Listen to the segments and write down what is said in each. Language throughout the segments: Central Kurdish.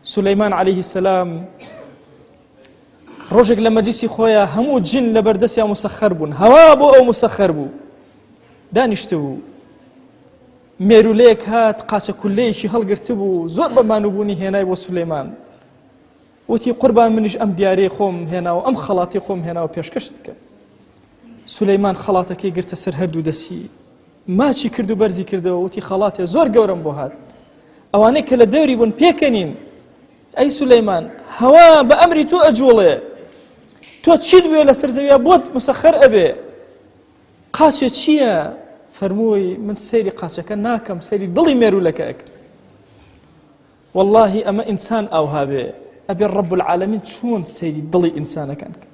سلەیمان عەلەیهی سەلام ڕۆژێک لە مەجلیسی خۆیان هەموو جن لە بەردەستیان مسەخەر بوون، هەوا بۆ ئەو مسەخەر بوو. دانیشتە بوو مێرولەیەک هات قاچە کولەیەکی هەڵگرتە بوو، زۆر بە مانوبوونی هێنای بۆ سولەیمان. وتی قوربان منیش ئەم دیارەی خۆم هێناوە، ئەم خەڵاتی خۆم هێناوە پێشکەشت کە. سولەیمان خەڵاتەکەی گرتە سەر هەردوو دەستی، ماچی کرد و بەرزی کردەوە. وتی خەڵاتێ زۆر گەورەم بۆ هات، ئەوانەی کە لە دەوری بوون پێکەنین. ئەی سولەیمان هەوا بە ئەمری تۆ ئەجوڵێ، تۆ چیت بوێ لەسەر زەویە بۆت مسەخەر ئەبێ. قاچێ چییە؟ فەرمووی من سەیری قاچەکە ناکەم، سەیری دڵی مێرولەکە ئەکەم. واللهی ئەمە ئینسان ئاوها بێ، ئەبێ ڕەب العالەمین چۆن سەیری دڵی ئینسانەکان کە.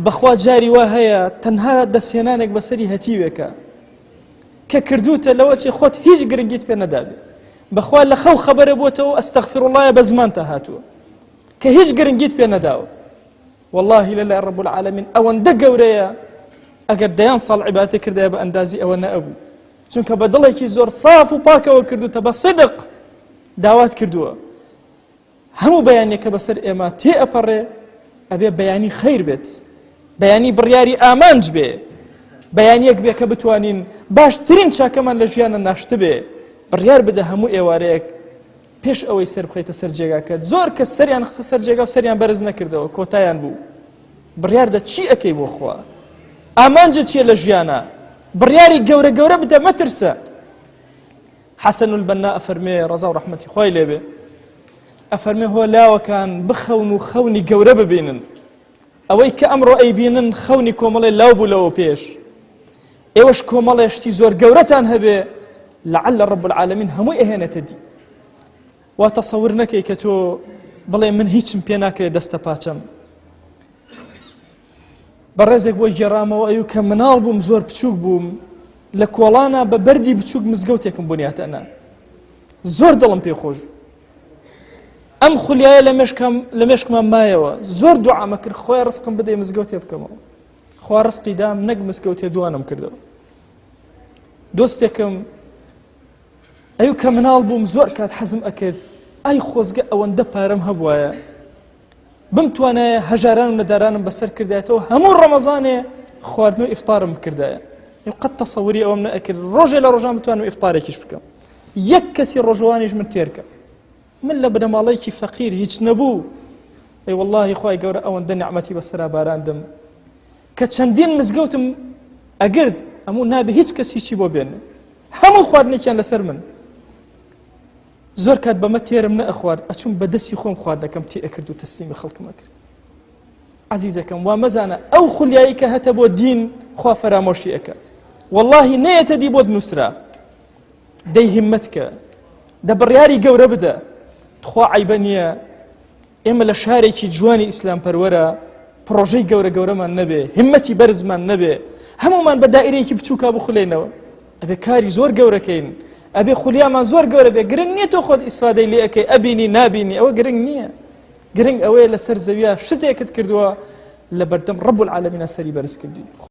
بەخوا جاری وا هەیە تەنها دەستهێنانێک بەسەری هەتیوێکە کە کردوتە لەوە چێ خۆت هیچ گرنگیت پێ نەدابێ. بەخوا لە خەو خەبەرە بۆتەوە ئەستەغفیڕڵڵایە بە زمانتە هاتووە کە هیچ گرنگیت پێ نەداوە. واللهی لەلای ڕەب العالەمین ئەوەندە گەورەیە، ئەگەر دەیان ساڵ عیبادەت کردایە بە ئەندازی ئەوە نەئەبوو، چونکە بە دڵێکی زۆر صاف و پاکەوە کردوتە، بە صدق داوات کردووە. هەموو بەیانێکە بەسەر ئێمە تێ ئەپەڕێ ئەبێ بەیانی خەیر بێت، بەیانی بڕیاری ئامانج بێ، بەیانیەک بێ کە بتوانین باشترین چاکەمان لە ژیانە ناشتە بێ. بڕیار بدە هەموو ئێوارەیەک پێش ئەوەی سەر بخەیتە سەر جێگاکەت. زۆر کەس سەریان خستە سەر جێگا و سەریان بەرز نەکردەوە، کۆتایان بوو. بڕیار دە چی ئەکەی بۆ خوا؟ ئامانجە چیە لە ژیانە؟ بڕیاری گەورە گەورە بدە، مەترسە. حەسەن البەنا ئەفەرمێ ڕەزا و ڕەحمەتی خوای لێبێ، ئەفەرمێ هۆلاوەکان بخەون و خەونی گەورە ببینن. ئەوەی کە ئەمڕۆ ئەیبینن خەونی کۆمەڵێ لاو بوو لەوە پێش. ئێوەش کۆمەڵێشتی زۆر گەورەتان هەبێ، لەعەلە ڕەب العالەمین هەمووی ئەهێنێتە دی. وا تەسەور نەکەی کە تۆ بڵێ من هیچم پێ ناکرێت دەستە پاچەم. بەڕێزێک بۆی گێڕامەوە ئەوە کە مناڵ بووم، زۆر بچووک بووم، لە کۆڵانە بە بەردی بچووک مزگەوتێکم بوونیاتە ئەنا، زۆر دڵم پێ خۆش. ئەم خولیایە لە مێشکمان مایەوە، زۆر دوعامە کرد خۆی ڕزقم بدەی مزگەوتێ بکەمەوە. خوا ڕزقی دام، نەک مزگەوتێ دوانم کردەوە. دۆستێکم ئەو کە مناڵ بووم زۆر کات حەزم ئەکرد ئای خۆزگە ئەوەندە پارەم هەبوایە بمتوانایە هەژاران و نەدارانم بەسەر کردایەتەوە، هەموو ڕەمەزانێ خواردن و ئیفطارم کردایە. قەت تەسەووری ئەوم نەئەکرد ڕۆژێ لە ڕۆژان بتوانم ئیفطارێکیش بکەم، یەک کەسی ڕۆژوانیش من تێرکە. من لە بنەماڵەیەکی فەقیر هیچ نەبوو. ئەی واللهی خوای گەورە ئەوەندە نعمەتی بەسەرا باراندم کە چەندین مزگەوتم ئەگرد ئەموو نابێ هیچ کەس هیچی بۆ بێنێ، هەموو خواردنێکیان لەسەر من. زۆر کات بەمە تێرم نەئەخوارد، ئەچوم بە دەستی خۆم خواردەکەم تێ ئەکرد و تەسلیمی خەڵکمە کرد. عەزیزەکەم وا مەزانە ئەو خولیایی کە هەتە بۆ دین خوا فەرامۆشی ئەکە، واللهی نەیەتە دی بۆ دنووسرا. دەی هیممەتکە، دە بڕیاری گەورە بدە. خوا عیبە نییە ئێمە لە شارێکی جوانی ئیسلام پەروەرە پرۆژەی گەورە گەورەمان نەبێ، هیممەتی بەرزمان نەبێ، هەمومان بە دائیرەیەکی بچووکا بخولێنەوە. ئەبێ کاری زۆر گەورەکەین، ئەبێ خولیامان زۆر گەورە بێ. گرنگ نییە تۆ خۆت ئیسفادەی لێ ئەەکەی ئەبینی نابینی، ئەوە گرنگ نییە. گرنگ ئەوەیە لەسەر زەویە شتێکت کردووە لە بەردەم ڕەب العالەمینە سەری بەرز کردی.